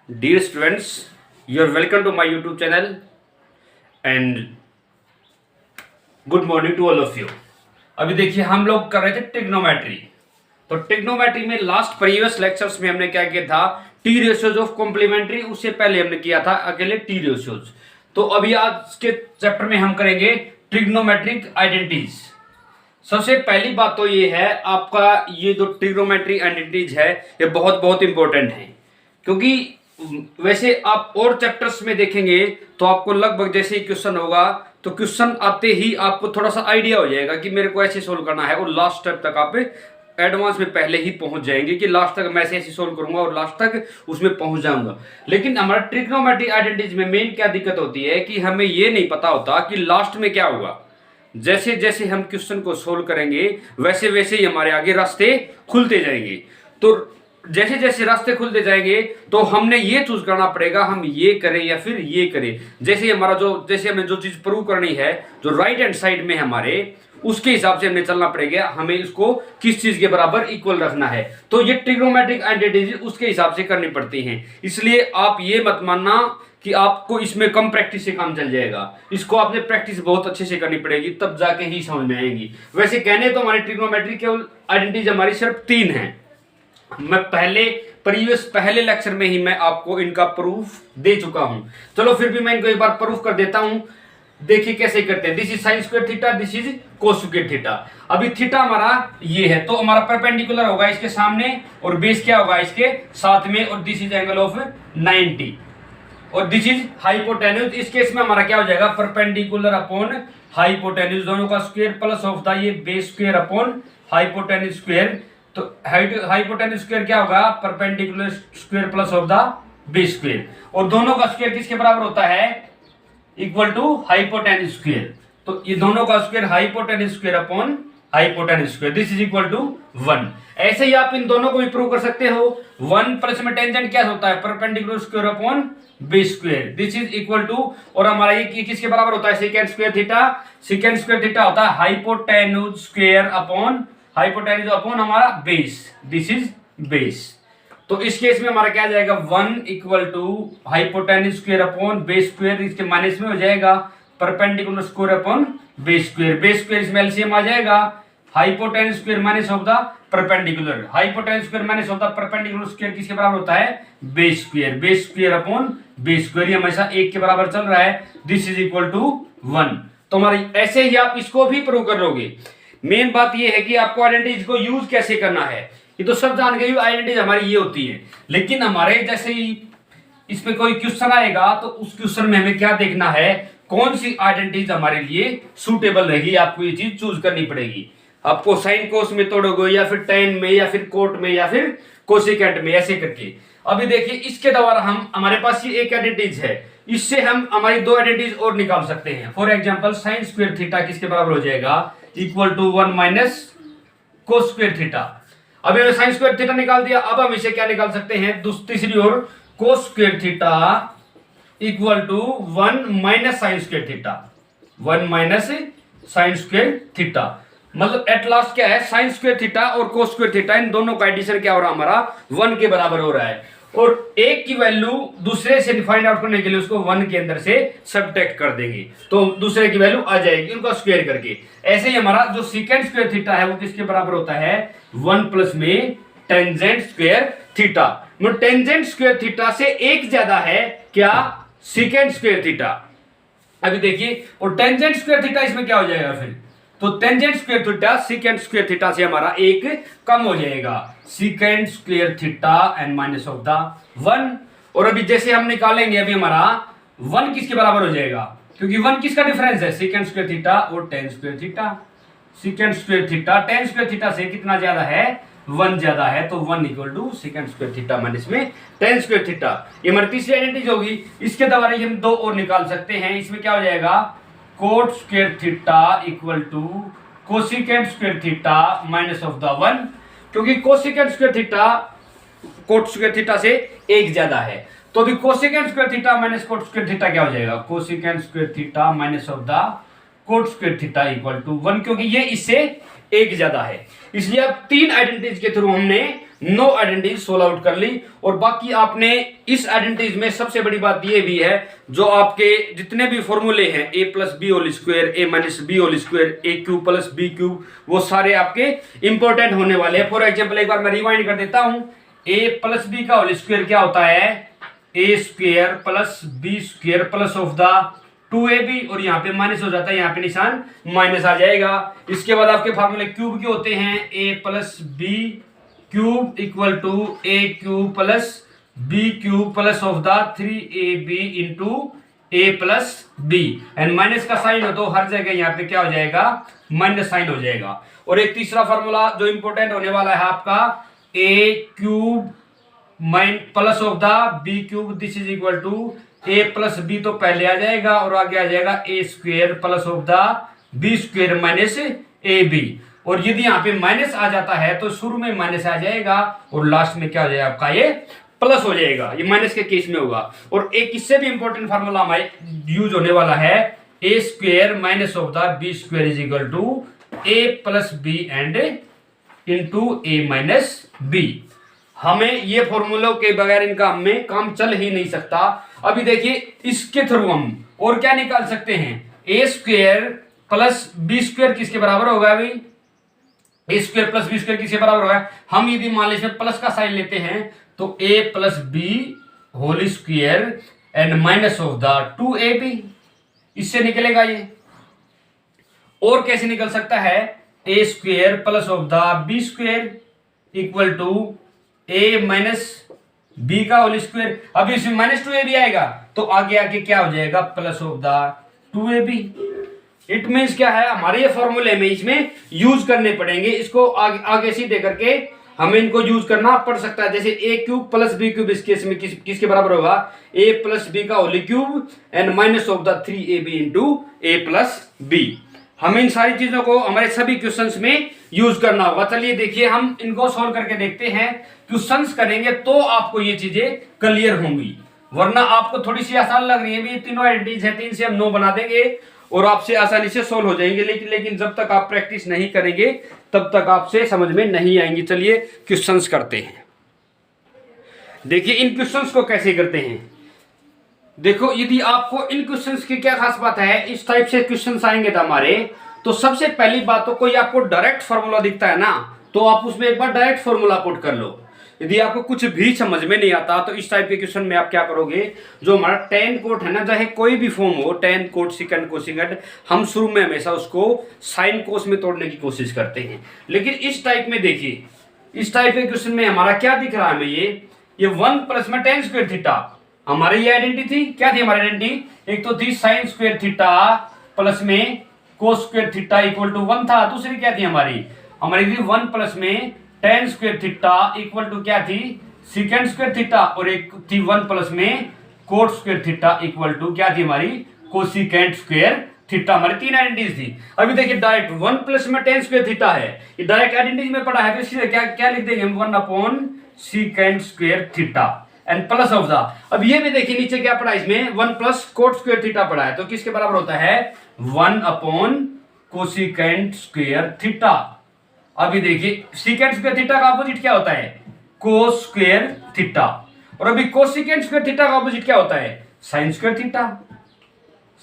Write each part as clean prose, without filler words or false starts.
Dear students, you are welcome to my YouTube channel and good morning to all of you. अभी देखिए हम लोग कर रहे थे ट्रिग्नोमेट्री। तो ट्रिग्नोमेट्री में लास्ट प्रीवियस लेक्चर्स में हमने क्या किया था, टी रेशियोज ऑफ कॉम्प्लीमेंट्री। उससे पहले हमने किया था अकेले टी रेशियोज। तो अभी आज के चैप्टर में हम करेंगे ट्रिग्नोमेट्रिक आइडेंटिटीज। सबसे पहली बात तो ये है, आपका ये जो ट्रिग्नोमेट्री आइडेंटिटीज है ये बहुत बहुत इंपॉर्टेंट है, क्योंकि वैसे आप और चैप्टर्स में देखेंगे तो आपको लगभग जैसे ही क्वेश्चन होगा तो क्वेश्चन आते ही आपको थोड़ा सा आइडिया हो जाएगा कि मेरे को ऐसे सोल्व करना है, और लास्ट स्टेप तक आप एडवांस में पहले ही पहुंच जाएंगे कि लास्ट तक मैं ऐसे सोल्व करूंगा और लास्ट तक उसमें पहुंच जाऊंगा। लेकिन हमारा ट्रिग्नोमेट्री आइडेंटिटीज में मेन क्या दिक्कत होती है कि हमें ये नहीं पता होता कि लास्ट में क्या होगा। जैसे जैसे हम क्वेश्चन को सोल्व करेंगे वैसे वैसे ही हमारे आगे रास्ते खुलते जाएंगे। तो जैसे जैसे रास्ते खुलते जाएंगे तो हमने ये चूज करना पड़ेगा, हम ये करें या फिर ये करें। जैसे हमें जो चीज प्रूव करनी है जो राइट हैंड साइड में हमारे, उसके हिसाब से हमें चलना पड़ेगा। हमें इसको किस चीज के बराबर इक्वल रखना है, तो ये ट्रिग्नोमेट्रिक आइडेंटिटीज उसके हिसाब से करनी पड़ती हैं। इसलिए आप ये मत मानना कि आपको इसमें कम प्रैक्टिस से काम चल जाएगा। इसको आपने प्रैक्टिस बहुत अच्छे से करनी पड़ेगी, तब जाके ही समझ में आएगी। वैसे कहने तो हमारी ट्रिग्नोमेट्री केवल आइडेंटिटीज हमारी सिर्फ 3 है। मैं पहले लेक्चर में ही मैं आपको इनका प्रूफ दे चुका हूं। चलो फिर भी मैं इनको एक बार प्रूफ कर देता हूं। देखिए कैसे करते हैं। This is sine square theta, this is cos square theta. अभी थीटा हमारा ये है तो हमारा परपेंडिकुलर होगा इसके सामने, और बेस क्या होगा इसके साथ में, और दिस इज एंगल ऑफ 90, और दिस इज हाइपोटेन्यूज। इस केस में हमारा क्या हो जाएगा, परपेंडिकुलर अपॉन हाइपोटेन्यूज, दोनों का स्क्वायर प्लस ऑफ द ये base square upon hypotenuse square. तो हाइपोटेन्यूज स्क्वायर क्या होगा, perpendicular square plus of the base square, और दोनों का स्क्वायर किसके बराबर होता है, इक्वल टू हाइपोटेन्यूज स्क्वायर। तो ये दोनों का square hypotenuse square upon hypotenuse square, this is equal to 1। ऐसे ही आप इन दोनों को भी प्रूव कर सकते हो। 1 प्लस में टेंजेंट क्या होता है, perpendicular square upon base square, this is equal to, और हमारा ये किसके बराबर होता है, second square theta. Second square theta होता है hypotenuse square upon hypotenuse upon हमारा बेस, दिस इज बेस। तो इस केस में हमारा क्या आ जाएगा, 1 equal to hypotenuse square upon base square, इसके माइनस में हो जाएगा perpendicular square upon base square. Base square इसमें एलसीएम आ जाएगा, hypotenuse square minus of the perpendicular. Hypotenuse square minus of the perpendicular square किसके बराबर होता है, base square. Base square upon base square, ये हमेशा 1 के बराबर चल रहा है, दिस इज इक्वल टू 1। तो हमारी ऐसे ही आप इसको भी प्रूव कर लोगे। मेन बात ये है कि आपको आइडेंटिटीज को यूज कैसे करना है। ये तो सब जान गए आइडेंटिटीज हमारी ये होती है, लेकिन हमारे जैसे ही इसमें कोई क्वेश्चन आएगा तो उस क्वेश्चन में हमें क्या देखना है, कौन सी आइडेंटिटीज हमारे लिए सुटेबल रहेगी। आपको ये चीज चूज करनी पड़ेगी। आपको साइन कोस में तोड़ोगे या फिर टेन में या फिर कोट में या फिर कोसिकेंट में, ऐसे करके। अभी देखिए इसके द्वारा हमारे पास ये एक आइडेंटिटीज है, इससे हम हमारी 2 आइडेंटिटीज और निकाल सकते हैं। For example sine square theta किसके बराबर हो जाएगा, equal to 1 minus cos square theta. अभी हमने साइन स्क्वायर थीटा निकाल दिया, अब हम इसे क्या निकाल सकते हैं, तीसरी ओर cos square theta equal to 1 minus sine square theta, 1 minus sine square theta. मतलब एट लास्ट क्या है, साइन स्क्वायर थीटा और कोस स्क्वायर थीटा, इन दोनों का एडिशन क्या हो रहा है, हमारा 1 के बराबर हो रहा है। और एक की वैल्यू दूसरे से फाइंड आउट करने के लिए उसको 1 के अंदर से सब्ट्रैक्ट कर देंगे तो दूसरे की वैल्यू आ जाएगी, उनका स्क्वायर करके। ऐसे ही हमारा जो सेकंड स्क्वायर थीटा है वो किसके बराबर होता है, 1 प्लस में टेंजेंट स्क्वायर थीटा। मतलब टेंजेंट स्क्वायर थीटा से एक ज्यादा है क्या, सेकंड स्क्वायर थीटा। अभी देखिए, और टेंजेंट स्क्वायर थीटा इसमें क्या हो जाएगा फिर, तो tangent square theta second square theta से हमारा एक कम हो जाएगा, second square theta and minus of the 1। और अभी जैसे हम निकालेंगे, अभी हमारा 1 किसके बराबर हो जाएगा, क्योंकि 1 किसका डिफरेंस है, सेकंड स्क्वायर थीटा और tan square theta. Second square theta tan square theta से कितना ज्यादा है, 1 ज्यादा है, तो 1 equal to second square theta minus में टेन स्क्वायर थीटा। ये हमारी तीसरी आइडेंटिटी होगी। इसके द्वारा हम 2 और निकाल सकते हैं। इसमें क्या हो जाएगा, cot square theta equal to cosecant square theta minus of the 1, क्योंकि cosecant square theta cot square theta से एक ज्यादा है। तो अभी cosecant square theta minus cot square theta क्या हो जाएगा, cosecant square theta minus of the cot square theta equal to 1, क्योंकि ये इससे एक ज्यादा है। इसलिए अब 3 आइडेंटिटीज के थ्रू हमने नो आइडेंटिटीज सोल्व आउट कर ली। और बाकी आपने इस आइडेंटिटीज में सबसे बड़ी बात ये भी है, जो आपके जितने भी फॉर्मूले हैं A plus B whole square, A minus B whole square, A cube plus B cube, वो सारे आपके इंपॉर्टेंट होने वाले हैं। फॉर एग्जाम्पल एक बार मैं रिवाइंड कर देता हूं, ए प्लस बी का होल स्क्वायर क्या होता है, A square plus B square plus of the 2ab, और यहाँ पे माइनस हो जाता है, यहाँ पे निशान माइनस आ जाएगा। इसके बाद आपके फार्मूले क्यूब के होते हैं, A plus B cube equal to A cube plus B cube plus of the 3ab into A plus B, and minus का साइन हो तो हर जगह यहाँ पे क्या हो जाएगा, माइनस साइन हो जाएगा। और एक तीसरा फार्मूला जो इंपॉर्टेंट होने वाला है आपका, A cube plus of the B cube, this is equal to A plus B तो पहले आ जाएगा और आगे आ जाएगा A square plus of the B square minus A B. और यदि यहाँ पे माइनस आ जाता है तो शुरू में माइनस आ जाएगा और लास्ट में क्या हो जाएगा आपका, ये प्लस हो जाएगा, ये माइनस के केस में होगा। और एक इससे भी इंपॉर्टेंट फार्मूला हमारे यूज होने वाला है, A square minus of the B square is equal to A plus B and into A minus B. हमें ये फॉर्मूलों के बगैर इनका हमें काम चल ही नहीं सकता। अभी देखिए इसके थ्रू हम और क्या निकाल सकते हैं, ए स्क्वायर प्लस बी स्क्वायर किसके बराबर होगा, अभी ए स्क्वायर प्लस बी स्क्वायर किसके बराबर होगा, हम यदि मान लीजिए प्लस का साइन लेते हैं तो A plus B whole square and minus of the 2ab, इससे निकलेगा ये। और कैसे निकल सकता है, A square plus of the B square equal to A minus B का होल स्क्वायर, अभी इसमें माइनस 2ab आएगा तो आगे आके क्या हो जाएगा, plus of the 2ab। It means क्या है, हमारे ये फॉर्मूले में इसमें यूज करने पड़ेंगे, इसको आगे सीधे करके हमें इनको यूज करना पड़ सकता है। जैसे A cube plus B cube इस केस में किसके बराबर होगा, ए प्लस बी का whole cube and minus of the 3ab into A plus B. हमें इन सारी चीजों को हमारे सभी क्वेश्चंस में यूज करना होगा। चलिए देखिए हम इनको सॉल्व करके देखते हैं। क्वेश्चंस करेंगे तो आपको ये चीजें क्लियर होंगी, वरना आपको थोड़ी सी आसान लग रही है भी, तीनों आइडेंटिटीज है, 3 से हम 9 बना देंगे और आपसे आसानी से सोल्व हो जाएंगे, लेकिन जब तक आप प्रैक्टिस नहीं करेंगे तब तक आपसे समझ में नहीं आएंगी। चलिए क्वेश्चंस करते हैं। देखिए इन क्वेश्चंस को कैसे करते हैं। देखो यदि आपको इन क्वेश्चंस की क्या खास बात है, इस टाइप से क्वेश्चंस आएंगे तो हमारे, तो सबसे पहली बात तो कोई आपको डायरेक्ट फार्मूला दिखता है ना, तो आप उसमें एक बार डायरेक्ट फार्मूला पुट कर लो। यदि आपको कुछ भी समझ में नहीं आता तो इस टाइप के क्वेश्चन में आप क्या करोगे, जो हमारा टेन कोट है ना, चाहे कोई भी फॉर्म हो, टेन कोट सेकंड कोसेकेंड, हम शुरू में हमेशा उसको साइन कोस में तोड़ने की कोशिश करते हैं। लेकिन इस टाइप में देखिए, इस टाइप के क्वेश्चन में हमारा क्या दिख रहा है हमें, ये 1 प्लस में टेन स्क्वायर थीटा, हमारी ये आइडेंटिटी थी, क्या थी हमारी आइडेंटिटी, एक तो थी साइन स्क्वायर थीटा प्लस में cos square theta equal to 1 था। दूसरी क्या थी हमारी थी 1 प्लस में tan square theta equal to क्या थी, सेकेंड स्क्वायर थीटा, और एक थी 1 प्लस में cot square theta equal to क्या थी हमारी, कोसिकेंट स्क्वायर थीटा। हमारी 3 आइडेंटिटीज थी। अभी देखिए डायरेक्ट 1 प्लस में टेन स्क्वायर थीटा है, ये डायरेक्ट आइडेंटिटीज में पड़ा है, तो इसलिए क्या लिख देंगे हम, 1 upon second square theta and plus of the, अब ये भी देखिए नीचे क्या पड़ा, इसमें 1 प्लस कोट स्क्वायर थीटा पड़ा है, तो किसके बराबर होता है, 1 अपॉन कोसिकेंट स्क्वायर थीटा। अभी देखिए सीकेंट स्क्वायर थीटा का अपोजिट क्या होता है, कोस स्क्वायर थीटा, और अभी कोसिकेंट स्क्वायर थीटा का अपोजिट क्या होता है, sine square theta.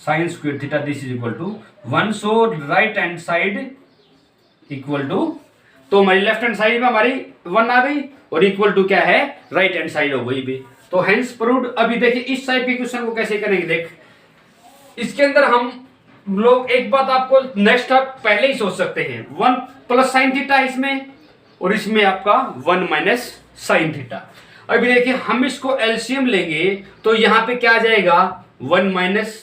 Sine square theta this is equal to 1, so right hand side equal to, तो हमारी लेफ्ट हैंड साइड में हमारी 1 आ गई और इक्वल टू क्या है, राइट हैंड साइड हो गई भी, तो हेंस प्रूव्ड। अभी देखिए इस टाइप के क्वेश्चन को कैसे करेंगे, देख इसके अंदर हम लोग एक बात आपको नेक्स्ट आप पहले ही सोच सकते हैं, 1 प्लस साइन थीटा इसमें और इसमें आपका 1 माइनस साइन थीटा। अभी देखिए हम इसको एलसीएम लेंगे तो यहां पे क्या आ जाएगा, 1 minus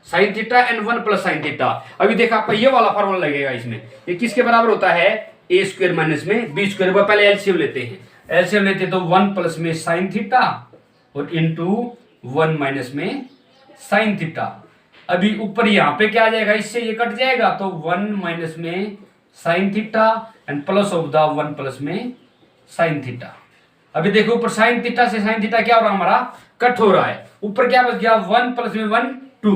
sign theta and 1 plus sine theta. अभी देखा आपका ये वाला फॉर्मूला लगेगा इसमें, ये किसके बराबर होता है, ए स्क्वायर माइनस में बी स्क्वायर। पहले एलसीएम लेते हैं, एलसीएम लेते हैं तो 1 प्लस में साइन थीटा और इंटू 1 माइनस में साइन थीटा। अभी ऊपर यहाँ पे क्या आ जाएगा, इससे ये कट जाएगा तो 1 माइनस में sine theta and plus of the 1 plus में साइन थीटा। अभी देखो ऊपर साइन थीटा से साइन थीटा क्या हो रहा है, हमारा कट हो रहा है, ऊपर क्या बच गया, 1 प्लस में 1 2।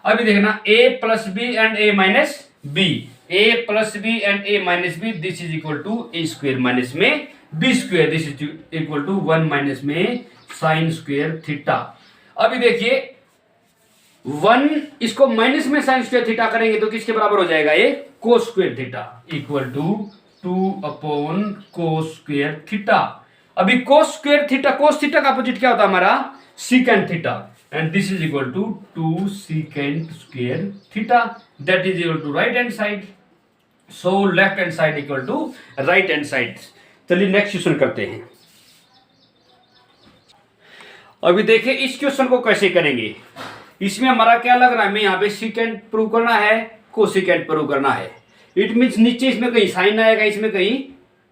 अभी देखना a plus B and a minus B, A plus B and A minus B, this is equal to A square minus में B square, this is equal to 1 minus में साइन स्क्वेयर थीटा। अभी देखिए 1 इसको minus में sine square theta करेंगे तो किसके बराबर हो जाएगा, ये cos square theta equal to 2 upon cos square theta. अभी cos square theta, cos theta का अपोजिट क्या होता है हमारा, secant theta, and this is equal to 2 secant square theta, that is equal to right hand side. So left hand side equal to right hand side. चलिए next question करते हैं। अभी देखिए इस क्वेश्चन को कैसे करेंगे। इसमें हमारा क्या लग रहा है, हमें यहाँ पे सीकेंट प्रूव करना है, कोसिकेंट प्रूव करना है। इट मीन्स नीचे इसमें कहीं साइन आएगा, इसमें कहीं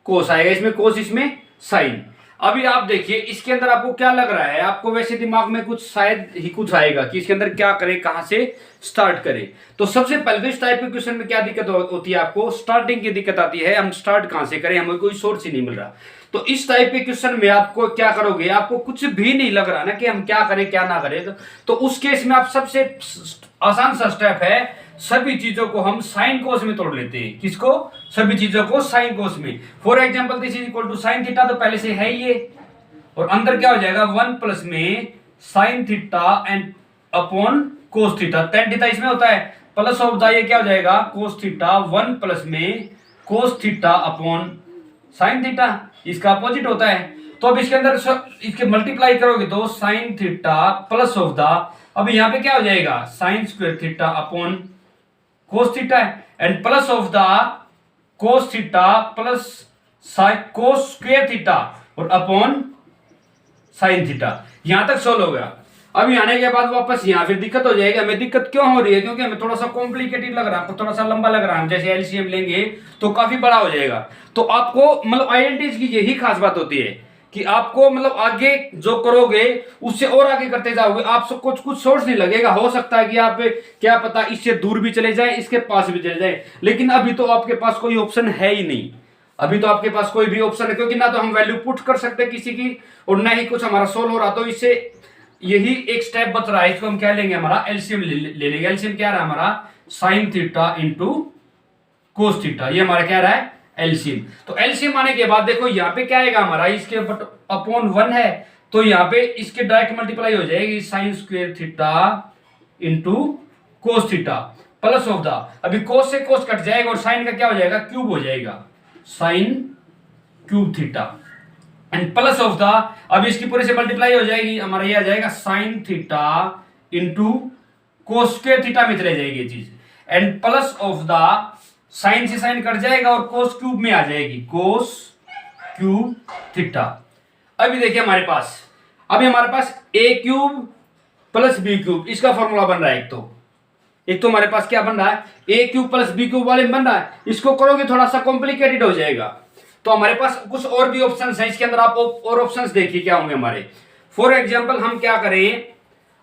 कोस आएगा, इसमें कोस इसमें साइन। अभी आप देखिए इसके अंदर आपको क्या लग रहा है, आपको वैसे दिमाग में कुछ शायद ही कुछ आएगा कि इसके अंदर क्या करें, कहां से स्टार्ट करें। तो सबसे पहले तो इस टाइप के क्वेश्चन में क्या दिक्कत होती है, आपको स्टार्टिंग की दिक्कत आती है, हम स्टार्ट कहां से करें, हमें कोई सोर्स ही नहीं मिल रहा। तो इस टाइप के क्वेश्चन में आपको क्या करोगे, आपको कुछ भी नहीं लग रहा ना कि हम क्या करें क्या ना करें, तो उस केस में आप सबसे आसान सा स्टेप है, सभी चीजों को हम साइन कोस में तोड़ लेते हैं। किसको, सभी चीजों को साइन कोस में। For example this is equal to sine theta, तो पहले से है ये, और अंदर क्या हो जाएगा 1 प्लस में sine theta and upon cos theta, tan theta इसमें होता है, प्लस ऑफ द ये क्या हो जाएगा कोस थीटा, 1 प्लस में कोस थीटा अपॉन साइन थीटा, इसका अपोजिट होता है। तो अब इसके अंदर इसके मल्टीप्लाई करोगे तो sine theta plus of the, अब यहाँ पे क्या हो जाएगा sign square theta upon cos theta and plus of the cos theta plus cos square theta और अपॉन साइन थीटा। यहां तक सोल्व हो गया। अब आने के बाद वापस यहाँ फिर दिक्कत हो जाएगी। हमें दिक्कत क्यों हो रही है, क्योंकि हमें थोड़ा सा कॉम्प्लिकेटेड लग रहा है, थोड़ा सा लंबा लग रहा है। जैसे एलसीएम लेंगे तो काफी बड़ा हो जाएगा। तो आपको मतलब आइडेंटिटी की यही खास बात होती है कि आपको मतलब आगे जो करोगे उससे और आगे करते जाओगे, आपसे कुछ सोर्स नहीं लगेगा। हो सकता है कि आप क्या पता इससे दूर भी चले जाए, इसके पास भी चले जाए, लेकिन अभी तो आपके पास कोई ऑप्शन है ही नहीं। अभी तो आपके पास कोई भी ऑप्शन है, क्योंकि ना तो हम वैल्यू पुट कर सकते किसी की और ना ही कुछ हमारा सोल्व हो रहा। तो इससे यही एक स्टेप बच रहा है, इसको हम क्या लेंगे, हमारा एलसीएम ले लेंगे। एलसीएम क्या रहा है हमारा, sine theta into cos theta, ये हमारा क्या रहा है एलसीएम। तो एलसीएम आने के बाद देखो यहाँ पे क्या आएगा हमारा, इसके अपॉन 1 है, तो यहाँ पे इसके डायरेक्ट मल्टीप्लाई हो जाएगी sign square theta into cos theta plus of the, अभी कोस से कोस कट जाएगा और साइन का क्या हो जाएगा क्यूब हो जाएगा, sine cube theta and plus of the, अब इसकी पूरे से मल्टीप्लाई हो जाएगी, हमारा ये आ जाएगा sine theta into cos square theta में चले जाएगी ये चीज, and plus of the, sine से साइन कट जाएगा और कोस क्यूब में आ जाएगी, कोस क्यूब थीटा। अभी देखिए हमारे पास, अभी हमारे पास ए क्यूब प्लस बी क्यूब, इसका फॉर्मूला बन रहा है। एक तो हमारे पास क्या बन रहा है, A cube plus B cube वाले बन रहा है। इसको करोगे थोड़ा सा कॉम्प्लिकेटेड हो जाएगा। तो हमारे पास कुछ और भी ऑप्शंस हैं, इसके अंदर आप और ऑप्शंस देखिए क्या होंगे हमारे। फॉर एग्जांपल हम क्या करें,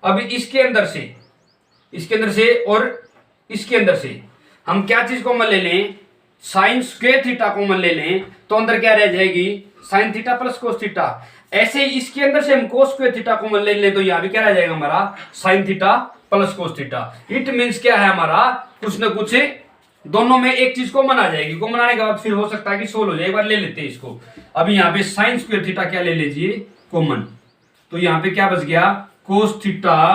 अभी इसके अंदर से और इसके अंदर से हम क्या चीज कॉमन ले लें, साइन स्क्वायर थीटा कॉमन ले लें, तो अंदर क्या रह जाएगी sine theta plus cos theta. ऐसे ही इसके अंदर से हम कोस स्क्वायर थीटा कॉमन ले लें, तो यहां भी क्या रह जाएगा हमारा sine theta plus cos theta. It means क्या है हमारा, कुछ ना कुछ दोनों में एक चीज कॉमन आ जाएगी। कॉमन आने के बाद फिर हो सकता है कि सोल्व हो जाए। एक बार ले लेते हैं इसको। अभी यहाँ पे साइन स्क्वायर थीटा क्या ले लीजिए कॉमन, तो यहाँ पे क्या बच गया cos theta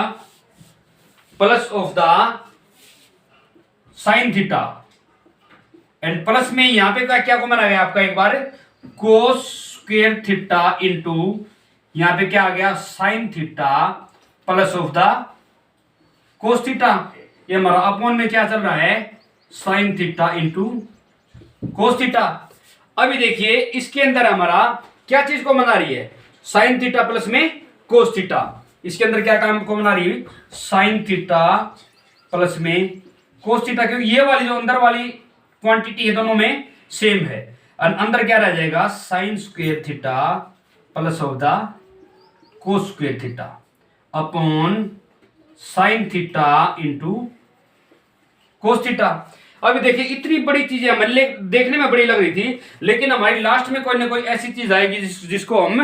plus of the sine theta and plus में यहां पे क्या कॉमन आ गया आपका, एक बार कोस स्क्वायर थीटा इंटू यहां पे क्या आ गया sign theta plus of the cos theta. ये हमारा अपॉन में क्या चल रहा है, sign theta into cos theta. अभी देखिए इसके अंदर हमारा क्या चीज को बना रही है, साइन थीटा प्लस में कोस थीटा। इसके अंदर क्या काम को बना रही है, साइन थीटा प्लस में कोस थीटा, क्योंकि ये वाली जो अंदर वाली क्वांटिटी है दोनों में सेम है। और अंदर क्या रह जाएगा sign square theta plus of the cos square theta upon sine theta into cos theta. अभी देखिए इतनी बड़ी चीजें हमें देखने में बड़ी लग रही थी, लेकिन हमारी लास्ट में कोई ना कोई ऐसी चीज आएगी जिसको हम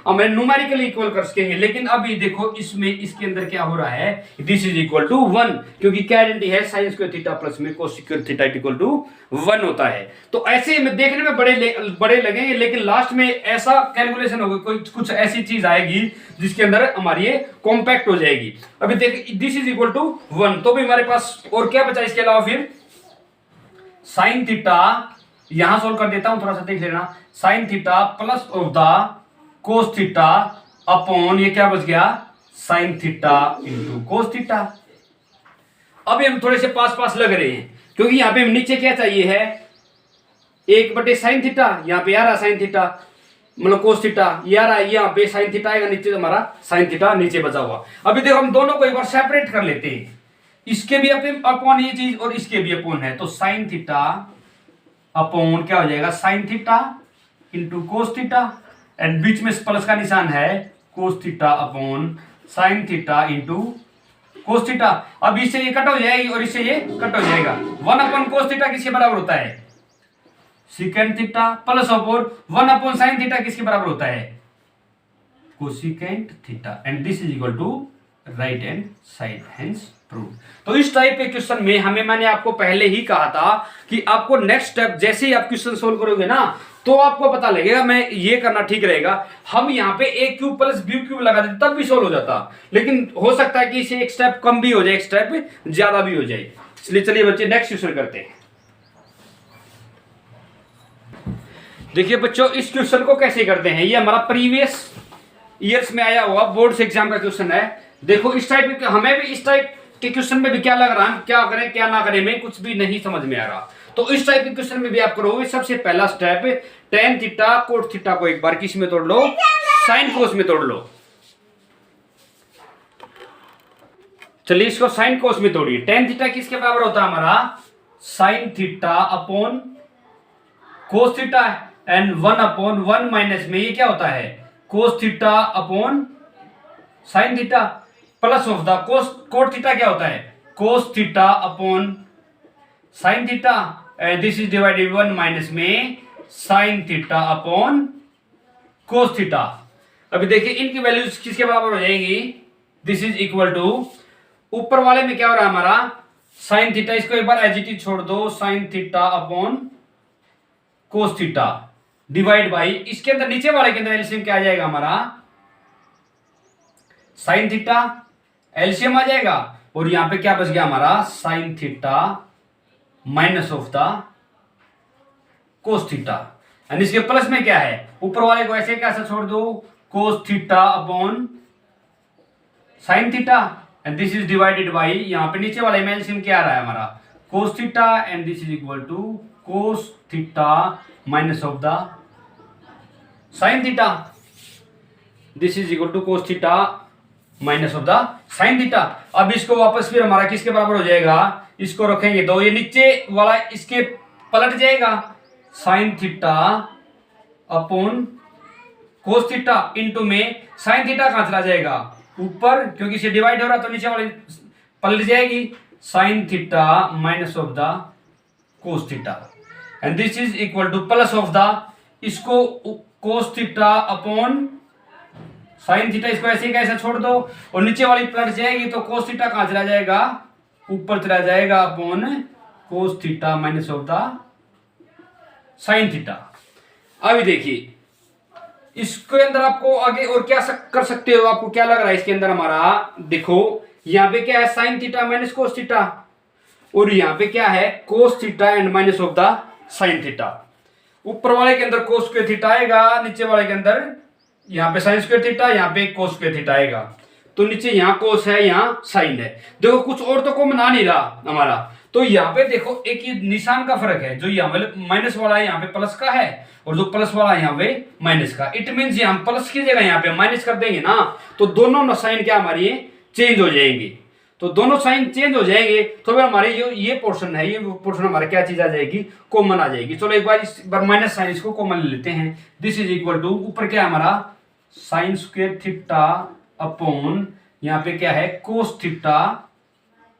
हमें न्यूमेरिकली इक्वल कर सकेंगे। लेकिन अभी देखो इसमें इसके अंदर क्या हो रहा है, दिस इज इक्वल टू 1, क्योंकि क्या आइडेंटिटी है साइन स्क्वायर थीटा प्लस में cos square theta equal to 1 होता है। तो ऐसे में देखने में बड़े लगेंगे, लेकिन लास्ट में ऐसा कैलकुलेशन होगा, कोई कुछ ऐसी चीज आएगी जिसके अंदर हमारी ये कॉम्पैक्ट हो जाएगी। अभी देखिए दिस इज इक्वल टू 1, तो भी हमारे पास और क्या बचा इसके अलावा, फिर साइन थीटा, यहां सोल्व कर देता हूं, थोड़ा सा देख लेना, sign theta plus of the cos theta upon ये क्या बच गया, sign theta into cos theta. अभी हम थोड़े से पास पास लग रहे हैं, क्योंकि यहां पे हम नीचे क्या चाहिए है, 1 साइन थीटा, यहां पे आ रहा साइन थीटा मतलब कोस थीटा, ये आ रहा है, यहाँ पे साइन थीटा आएगा, नीचे हमारा साइन थीटा नीचे बचा हुआ। अभी देखो हम दोनों को एक बार सेपरेट कर लेते हैं, इसके भी अपॉन ये चीज और इसके भी अपॉन है, तो साइन थीटा अपॉन क्या हो जाएगा, sine theta into cos theta, and बीच में प्लस का निशान है, cos theta upon sine theta into cos theta. अब इससे ये कट हो जाएगी और इससे ये कट हो जाएगा। 1 अपॉन कोस थीटा किसके बराबर होता है, secant theta, plus upon 1 upon sine theta किसके बराबर होता है, cosecant theta, and this is equal to right hand side, hence prove. तो इस टाइप के क्वेश्चन में मैंने आपको पहले ही कहा था कि आपको नेक्स्ट स्टेप जैसे ही आप क्वेश्चन सोल्व करोगे ना, तो आपको पता लगेगा मैं ये करना ठीक रहेगा। हम यहाँ पे ए क्यूब प्लस बी क्यूब लगा देते तब भी सोल्व हो जाता, लेकिन हो सकता है कि इसे एक स्टेप कम भी हो जाए, एक स्टेप ज्यादा भी हो जाए। इसलिए चलिए बच्चे नेक्स्ट क्वेश्चन करते हैं। देखिए बच्चों इस क्वेश्चन को कैसे करते हैं, ये हमारा प्रीवियस ईयर्स में आया हुआ बोर्ड से एग्जाम का क्वेश्चन है। देखो इस टाइप के, हमें भी इस टाइप के क्वेश्चन में भी क्या लग रहा है, क्या करें क्या ना करें, में कुछ भी नहीं समझ में आ रहा। तो इस टाइप के क्वेश्चन में भी आप करोगे, सबसे पहला step tan theta cot theta को एक बार किस में तोड़ लो, साइन कोस में तोड़ लो। चलिए इसको साइन कोस में तोड़िए। टेन थीटा किसके बराबर होता है हमारा, sine theta upon cos theta, and 1 upon 1 minus में ये क्या होता है, cos theta upon sine theta, plus of the cot theta क्या होता है, cos theta upon sine theta, and this is divided 1 minus में sine theta upon cos theta. अभी देखिए इनकी वैल्यूज किसके बराबर हो जाएंगी, दिस इज इक्वल टू, ऊपर वाले में क्या हो रहा है हमारा साइन थीटा, इसको एक बार एज छोड़ दो, sign theta upon cos theta divide by, इसके अंदर नीचे वाले के अंदर एलसीएम क्या आ जाएगा हमारा, साइन थीटा एलसीएम आ जाएगा, और यहां पे क्या बच गया हमारा, sine theta minus of the cos theta, and इसके प्लस में क्या है, ऊपर वाले को ऐसे कैसे छोड़ दो, कोस theta upon sine theta, and this is divided by, यहां पे नीचे वाले में एलसीएम क्या आ रहा है हमारा, cos theta, and this is equal to cos theta minus of the sine theta, this is equal to cos theta minus of the sine theta. अब इसको वापस फिर हमारा किसके बराबर हो जाएगा, इसको रखेंगे तो ये नीचे वाला इसके पलट जाएगा, sine theta upon cos theta into में साइन थीटा कहां चला जाएगा, ऊपर, क्योंकि इसे डिवाइड हो रहा तो नीचे वाली पलट जाएगी, sine theta minus of the cos theta, and this is equal to plus of the, इसको cos theta upon sine theta, इसको ऐसे कैसे छोड़ दो और नीचे वाली पलट जाएगी, तो कोस थीटा कहां चला जाएगा, ऊपर चला जाएगा, upon cos theta minus of the sine theta. अभी देखिए इसके अंदर आपको आगे और क्या कर सकते हो, आपको क्या लग रहा है इसके अंदर हमारा, देखो यहां पे क्या है, sign theta minus cos theta, और यहां पे क्या है, cos theta and minus of the sine theta. ऊपर वाले के अंदर कोस स्क्वायर थीटा आएगा, नीचे वाले के अंदर यहाँ पे साइन स्क्वायर थीटा, यहाँ पे कोस स्क्वायर थीटा आएगा, तो नीचे यहाँ कोस है यहाँ साइन है। देखो कुछ और तो कॉमन आ नहीं रहा हमारा, तो यहाँ पे देखो एक ही निशान का फर्क है, जो यहाँ पे माइनस वाला है यहाँ पे प्लस का है, और जो प्लस वाला है यहाँ पे माइनस का। इट मीन्स हम प्लस की जगह यहाँ पे माइनस कर देंगे ना, तो दोनों साइन क्या हमारी चेंज हो जाएंगे, तो दोनों साइन चेंज हो जाएंगे, तो फिर हमारे जो ये पोर्शन है, ये पोर्शन हमारे क्या चीज आ जाएगी, कॉमन आ जाएगी। चलो एक बार इस बार माइनस साइन इसको कॉमन ले लेते हैं, दिस इज इक्वल टू, ऊपर क्या है हमारा साइन स्क्वायर थीटा अपॉन यहाँ पे क्या है cos theta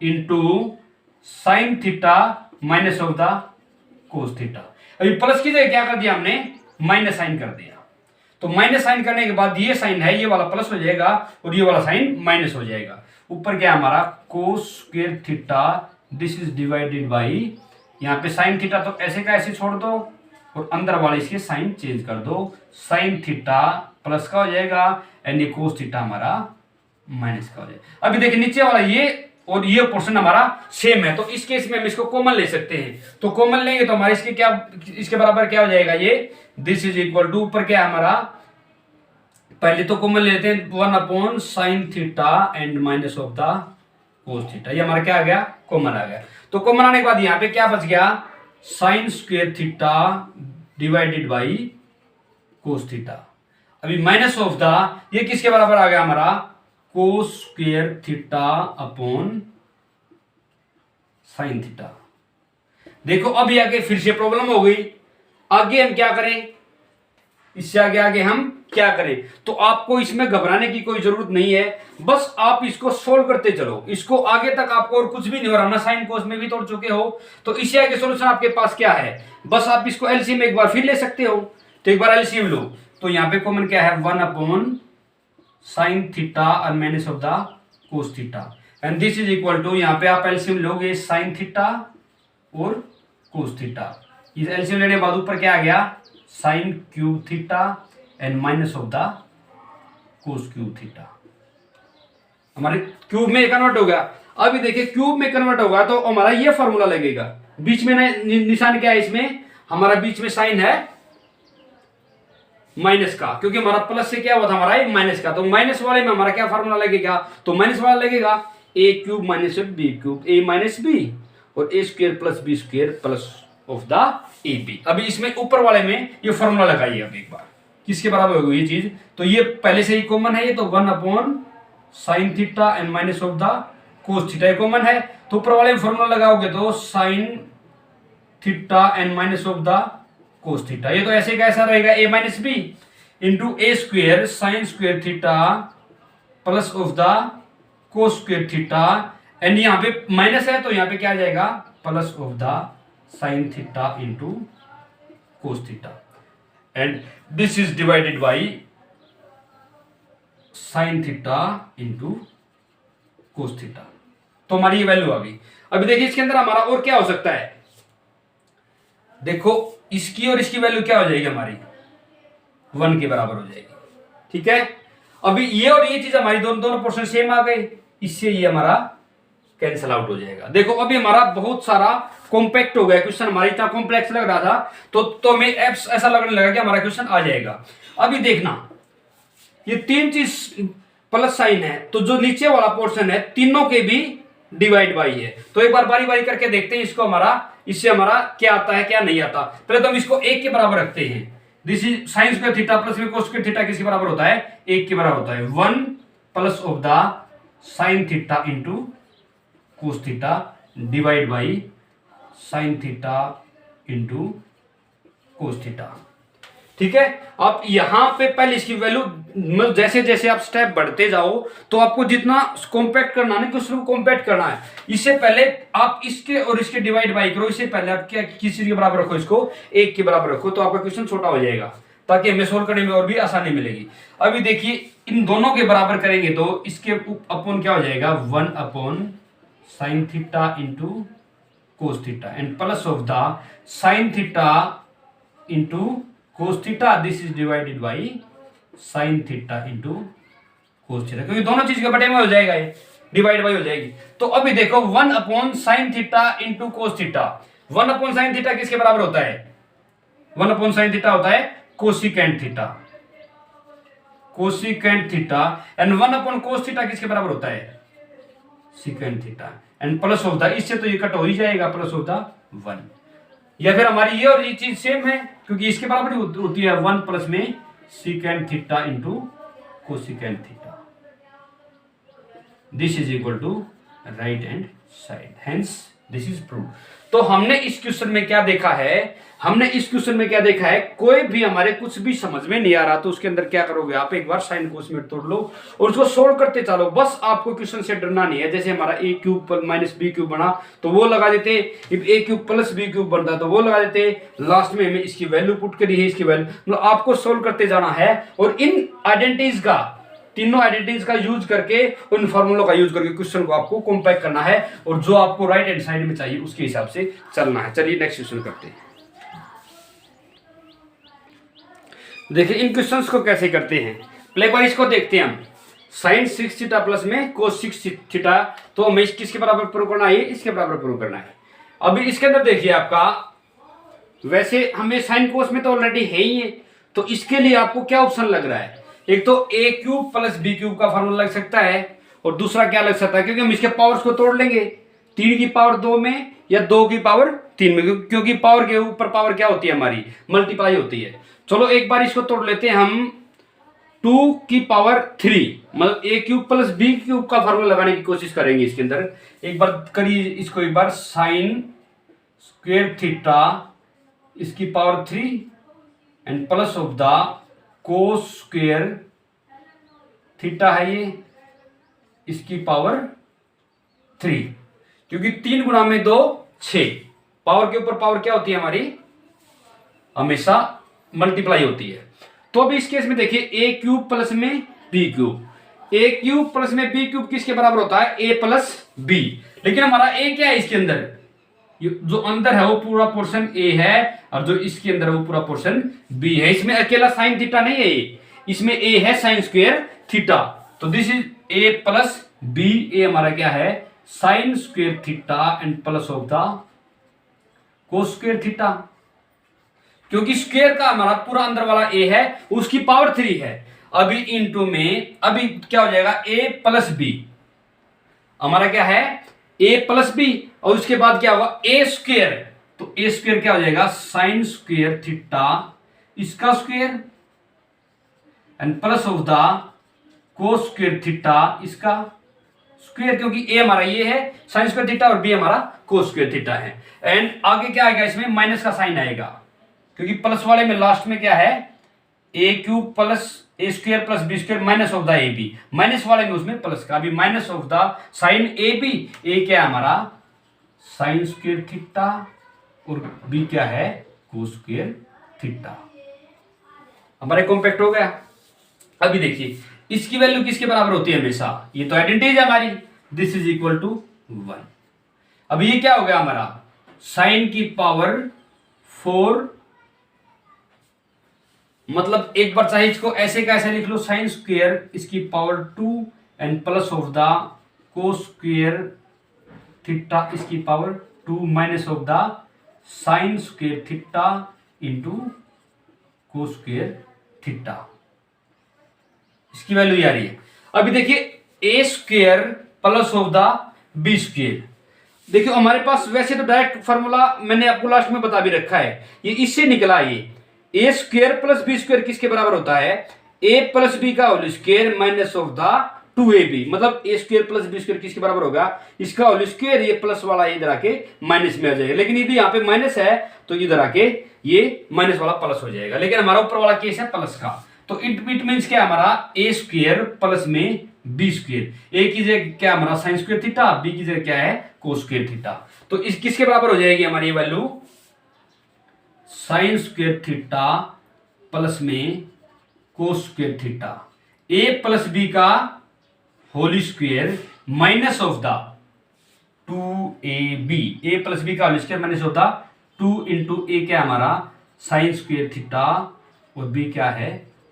into sine theta minus of the cos theta. अभी प्लस की जगह क्या कर दिया हमने, माइनस साइन कर दिया। तो माइनस साइन करने के बाद ये साइन है, ये वाला प्लस हो जाएगा और ये वाला साइन माइनस हो जाएगा। ऊपर क्या हमारा कोस square theta, this is divided by, यहाँ पे साइन थीटा तो ऐसे का ऐसे छोड़ दो और अंदर वाले इसके साइन चेंज कर दो, साइन थीटा प्लस का हो जाएगा एंड ये कोस थीटा हमारा माइनस का हो जाएगा। अभी देखिए नीचे वाला ये और ये पोर्शन हमारा सेम है, तो इस केस में हम इसको कॉमन ले सकते हैं। तो कॉमन लेंगे तो हमारे इसके क्या, इसके बराबर क्या हो जाएगा, ये दिस इज इक्वल टू, ऊपर क्या है हमारा, पहले तो कॉमन लेते हैं 1 sine theta and minus of the cos theta, ये हमारा क्या आ गया, कॉमन आ गया। तो कॉमन आने के बाद यहाँ पे क्या बच गया, sign square theta divided by cos theta. अभी माइनस ऑफ द, ये किसके बराबर आ गया हमारा, कोस square theta upon sine theta. देखो अभी आगे फिर से प्रॉब्लम हो गई, आगे हम क्या करें, इससे आगे आगे हम क्या करें। तो आपको इसमें घबराने की कोई जरूरत नहीं है, बस आप इसको सोल्व करते चलो, इसको आगे तक आपको और कुछ भी नहीं हो रहा ना, साइन कोस में भी तोड़ चुके हो, तो इससे आगे सॉल्यूशन आपके पास क्या है, बस आप इसको एलसीएम एक बार फिर ले सकते हो। तो एक बार एलसीएम लो, तो यहाँ पे कॉमन क्या है, 1 साइन थीटा और minus of the cos theta and this is equal to, यहाँ पे आप एलसीएम लोगे साइन थीटा और कोस थीटा, इस एलसीएम लेने के बाद ऊपर क्या आ गया, sine cube theta and minus of the cos cube theta, हमारे क्यूब में कन्वर्ट हो गया। अभी देखिए क्यूब में कन्वर्ट होगा तो हमारा ये फॉर्मूला लगेगा, बीच में निशान क्या है, इसमें हमारा बीच में साइन है माइनस का, क्योंकि हमारा प्लस से क्या हुआ था, हमारा माइनस का, तो माइनस वाले में हमारा क्या फॉर्मूला लगेगा, तो माइनस वाला लगेगा A cube minus B cube, A minus B और A square plus B square plus of the A B. अभी इसमें ऊपर वाले में ये फॉर्मूला लगाइए, अब एक बार किसके बराबर होगी ये चीज, तो ये पहले से ही कॉमन है, ये तो 1 sine theta and minus of the cos theta common है, तो ऊपर वाले में फॉर्मूला लगाओगे तो sine theta and minus of the cos theta, ये तो ऐसे कैसा रहेगा, A minus B into A square sine square theta plus of the cos square theta and यहाँ पे माइनस है तो यहाँ पे क्या आ जाएगा, plus of the sine theta into cos theta and this is divided by sine theta into cos theta. तो हमारी ये वैल्यू आ गई। अभी देखिए इसके अंदर हमारा और क्या हो सकता है, देखो इसकी और इसकी वैल्यू क्या हो जाएगी हमारी, 1 के बराबर हो जाएगी, ठीक है। अभी ये और ये चीज हमारी दोनों पोर्शन सेम आ गए, इससे ये हमारा कैंसिल आउट हो जाएगा। देखो अभी हमारा बहुत सारा कॉम्पैक्ट हो गया क्वेश्चन, हमारा इतना कॉम्प्लेक्स लग रहा था तो हमें ऐसा लगने लगा कि हमारा क्वेश्चन आ जाएगा। अभी देखना ये तीन चीज प्लस साइन है, तो जो नीचे वाला पोर्शन है तीनों के भी डिवाइड बाई है। तो एक बार बारी बारी करके देखते हैं इसको, हमारा इससे हमारा क्या आता है क्या नहीं आता। पहले तो हम इसको 1 के बराबर रखते हैं, this is sine square theta plus cos square theta किसके बराबर होता है, 1 के बराबर होता है। 1 plus of the sine theta into cos theta divide by sine theta into cos theta, ठीक है। आप यहां पे पहले इसकी वैल्यू, जैसे जैसे आप स्टेप बढ़ते जाओ तो आपको जितना कॉम्पैक्ट करना है क्वेश्चन को कॉम्पैक्ट करना है, इससे पहले आप इसके और इसके डिवाइड बाई करो, इससे पहले आप क्या किस चीज के बराबर रखो, इसको 1 के बराबर रखो, तो आपका क्वेश्चन छोटा हो जाएगा, ताकि हमें सोल्व करने में और भी आसानी मिलेगी। अभी देखिए इन दोनों के बराबर करेंगे तो इसके अपॉन क्या हो जाएगा, 1 upon sine theta into cos theta and plus of the sine theta into cos theta, this is divided by sine theta into cos theta, क्योंकि दोनों चीज के बटे में हो जाएगा, ये डिवाइड बाई हो जाएगी। तो अभी देखो 1 upon sine theta into cos theta, 1 upon sine theta किसके बराबर होता है, 1 अपॉन साइन थीटा होता है cosecant theta, cosecant theta and 1 upon cos theta किसके बराबर होता है, secant theta and plus of the, इससे तो ये कट हो ही जाएगा, प्लस ऑफ द 1, या फिर हमारी ये और ये चीज सेम है क्योंकि इसके बराबर होती है 1 प्लस में secant theta into cosecant theta, this is equal to right hand side, hence this is prove. तो हमने इस क्वेश्चन में क्या देखा है, कोई भी हमारे कुछ भी समझ में नहीं आ रहा तो उसके अंदर क्या करोगे आप, एक बार साइन कोस में तोड़ लो और उसको सोल्व करते चलो। बस आपको क्वेश्चन से डरना नहीं है। जैसे हमारा ए क्यूब माइनस बी क्यूब बना तो वो लगा देते, ए क्यूब प्लस बी क्यूब बनता तो वो लगा देते, लास्ट में हमें इसकी वैल्यू पुट करी है, इसकी वैल्यू, मतलब आपको सोल्व करते जाना है और इन आइडेंटिटीज का, तीनों आइडेंटिटीज का यूज करके, उन फॉर्मूलों का यूज करके क्वेश्चन को आपको कॉम्पैक्ट करना है और जो आपको राइट हैंड साइड में चाहिए उसके हिसाब से चलना है। चलिए नेक्स्ट क्वेश्चन करते हैं। देखिए इन क्वेश्चंस को कैसे करते हैं, प्ले बाय इसको देखते हैं हम। साइन 6 थीटा प्लस में कोस 6 थीटा, तो हमें किसके बराबर प्रूव करना है, इसके बराबर प्रूव करना है। अभी इसके अंदर देखिए आपका, वैसे हमें साइन कोस में तो ऑलरेडी है ही है, तो इसके लिए आपको क्या ऑप्शन लग रहा है, एक तो ए क्यूब प्लस बी क्यूब का फॉर्मूला लग सकता है और दूसरा क्या लग सकता है, क्योंकि हम इसके पावर्स को तोड़ लेंगे, 3 की पावर 2 में या 2 की पावर 3 में, क्योंकि पावर के ऊपर पावर क्या होती है हमारी, मल्टीप्लाई होती है। चलो एक बार इसको तोड़ लेते हैं हम, 2 की पावर 3, मतलब ए क्यूब प्लस बी क्यूब का फॉर्मूला लगाने की कोशिश करेंगे इसके अंदर। एक बार करिए इसको, एक बार साइन स्क्वायर थीटा इसकी power 3 and plus of the cos square theta है ये, इसकी पावर 3, क्योंकि 3 गुणा में 2 6, पावर के ऊपर पावर क्या होती है हमारी, हमेशा मल्टीप्लाई होती है। तो अभी इस केस में देखिए ए क्यूब प्लस में बी क्यूब, ए क्यूब प्लस में बी क्यूब किसके बराबर होता है, ए प्लस बी, लेकिन हमारा ए क्या है इसके अंदर, जो अंदर है वो पूरा पोर्शन ए है और जो इसके अंदर है वो पूरा पोर्शन बी है। इसमें अकेला साइन थीटा नहीं है, इसमें ए है साइन स्क्वायर थीटा, तो this is A plus B, A हमारा क्या है sine square theta and plus of the cos square theta, क्योंकि स्क्वायर का हमारा पूरा अंदर वाला ए है, उसकी पावर 3 है। अभी इनटू में अभी क्या हो जाएगा, ए प्लस बी, हमारा क्या है ए प्लस बी, और उसके बाद क्या होगा ए स्क्वायर, तो ए स्क्वायर क्या हो जाएगा साइन स्क्वायर थीटा इसका square and plus of the cos square theta इसका स्क्वायर, क्योंकि ए हमारा ये है साइन स्क्वायर थीटा और बी हमारा कोस स्क्वायर थीटा है। एंड आगे क्या आएगा, इसमें माइनस का साइन आएगा, क्योंकि प्लस वाले में लास्ट में क्या है A cube plus A square plus B square minus of the A B, minus वाले में उसमें प्लस का, अभी minus of the sine A B, A क्या है हमारा साइन स्क्वायर थीटा और बी क्या है कोस स्क्वायर थीटा, हमारे कॉम्पैक्ट हो गया। अभी देखिए इसकी वैल्यू किसके बराबर होती है हमेशा, ये तो आइडेंटिटी है हमारी, दिस इज इक्वल टू 1। अब ये क्या हो गया हमारा साइन की पावर 4, मतलब एक बार चाहे इसको ऐसे का ऐसे लिख लो, साइन स्क्वायर इसकी power 2 and plus of the cos square theta इसकी power 2 minus of the sine square theta into cos square theta, इसकी वैल्यू ये आ रही है। अभी देखिए A square plus of the B square, देखिए हमारे पास वैसे तो डायरेक्ट फार्मूला मैंने आपको लास्ट में बता भी रखा है, ये इससे निकला, ये A square plus B square किसके बराबर होता है, ए प्लस बी का whole square minus of the 2ab, मतलब A square plus B square किसके बराबर होगा, इसका होल स्क्वायर, ये प्लस वाला इधर आके माइनस में आ जाएगा, लेकिन यदि यहाँ पे माइनस है तो इधर आके ये माइनस वाला प्लस हो जाएगा, लेकिन हमारा ऊपर वाला केस है प्लस का, तो इट मीन्स क्या हमारा ए स्क्वायर प्लस में बी स्क्वायर, ए की जगह क्या हमारा साइन स्क्वायर थीटा, बी की जगह क्या है कोस स्क्वायर थीटा, तो इस किसके बराबर हो जाएगी हमारी value sine square theta plus में cos square theta, A plus B का whole square minus of the 2ab, A plus B का whole square minus of the 2 into A क्या हमारा साइन स्क्वायर थीटा और बी क्या है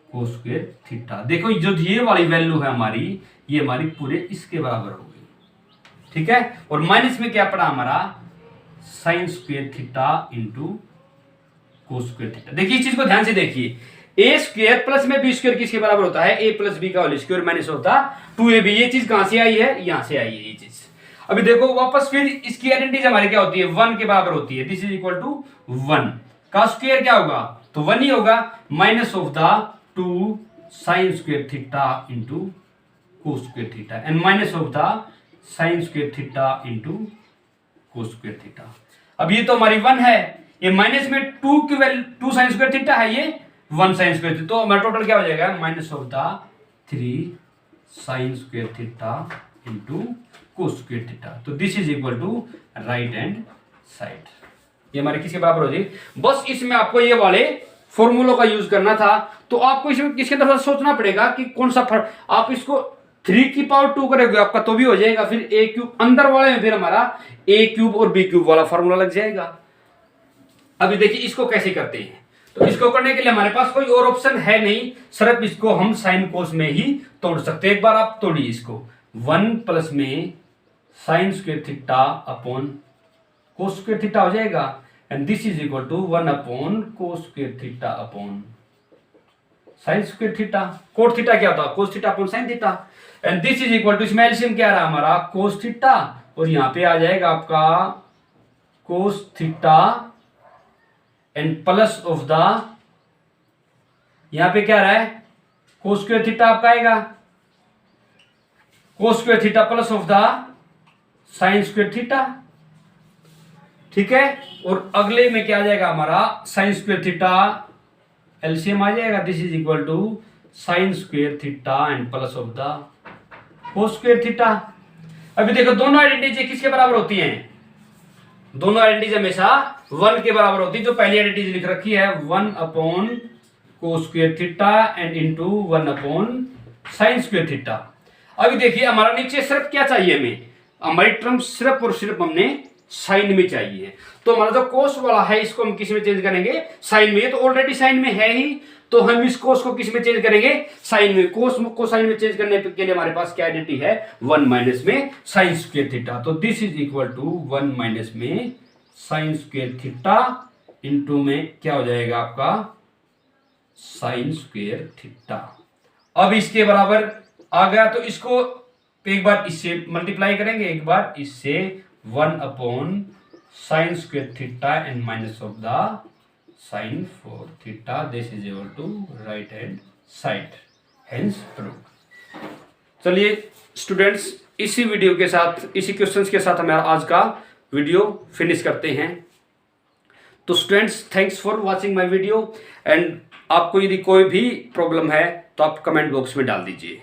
cos square theta. देखो जो ये वाली वैल्यू है हमारी, ये हमारी पूरे इसके बराबर हो गई, ठीक है, और माइनस में क्या पड़ा हमारा sine square theta into cos square theta. देखिए इस चीज को ध्यान से देखिए, ए स्क्वायर प्लस में बी स्क्वायर किसके बराबर होता है, ए प्लस बी का होल स्क्वायर माइनस होता 2ab, ये चीज कहां से आई है, यहां से आई है ये चीज। अभी देखो वापस फिर इसकी आइडेंटिटी हमारी क्या होती है 1 के बराबर होती है, दिस इज इक्वल टू 1 का स्क्वायर क्या होगा, तो 1 ही होगा, minus of the 2 sign square theta into cos square theta and minus of the sine square theta into cos square theta. अब ये तो हमारी 1 है, ये माइनस में 2 की वैल्यू 2 साइन स्क्वायर थीटा है, ये 1 साइन स्क्वायर थीटा, तो हमारा टोटल क्या हो जाएगा minus of the 3 sine square theta into cos square theta. तो this is equal to right hand side. ये हमारे किसके बराबर हो जाएगी? बस इसमें आपको ये वाले फॉर्मूलों का यूज करना था। तो आपको इसमें किसके तरफ से सोचना पड़ेगा कि कौन सा फर्क, आप इसको 3 की पावर 2 करोगे आपका तो भी हो जाएगा, फिर ए क्यूब अंदर वाले में फिर हमारा ए क्यूब और बी क्यूब वाला फॉर्मूला लग जाएगा। अभी देखिए इसको कैसे करते हैं। तो इसको करने के लिए हमारे पास कोई और ऑप्शन है नहीं, सिर्फ इसको हम साइन कोस में ही तोड़ सकते हैं। एक बार आप तोड़िए इसको, 1 प्लस में sine square theta upon cos square theta हो जाएगा, and this is equal to 1 upon cos square theta upon sine square theta. Cot theta क्या होता है? Cos theta upon sine theta, and this is equal to, इसमें LCM क्या रहा हमारा cos theta, और यहां पे आ जाएगा आपका कोस theta and plus of the, यहां पे क्या रहा है कोस स्क्वायर थीटा आपका आएगा, cos square theta plus of the sine square theta, ठीक है। और अगले में क्या आ जाएगा हमारा साइन स्क्वायर थीटा, एलसीएम आ जाएगा, this is equal to sine square theta and plus of the cos square theta. अभी देखो दोनों आइडेंटिटीज किसके बराबर होती हैं? दोनों आइडेंटिटीज हमेशा 1 के बराबर होती है। जो पहली आइडेंटिटी लिख रखी है 1 upon cos square theta and into 1 upon sine square theta. अभी देखिए हमारा नीचे सिर्फ क्या चाहिए हमें, हमारी टर्म सिर्फ और सिर्फ हमने साइन में चाहिए। तो हमारा जो कोस वाला है इसको हम किस में चेंज करेंगे? साइन में। ये तो ऑलरेडी साइन में है ही, तो हम इस कोस को किस में चेंज करेंगे? साइन में। कोस को साइन में चेंज करने के लिए हमारे पास क्या आइडेंटिटी है? 1 माइनस में साइन स्क्वायर थीटा। तो this is equal to 1 minus में साइन स्क्वायर थीटा इंटू में क्या हो जाएगा आपका साइन स्क्वायर थीटा। अब इसके बराबर आ गया, तो इसको एक बार इससे मल्टीप्लाई करेंगे, एक बार इससे 1 upon sine square theta and minus of the sine 4 theta, this is equal to right hand side, hence prove. चलिए स्टूडेंट्स, इसी वीडियो के साथ, इसी क्वेश्चंस के साथ हमारा आज का वीडियो फिनिश करते हैं। तो students, thanks for watching my video, and आपको यदि कोई भी प्रॉब्लम है तो आप कमेंट बॉक्स में डाल दीजिए।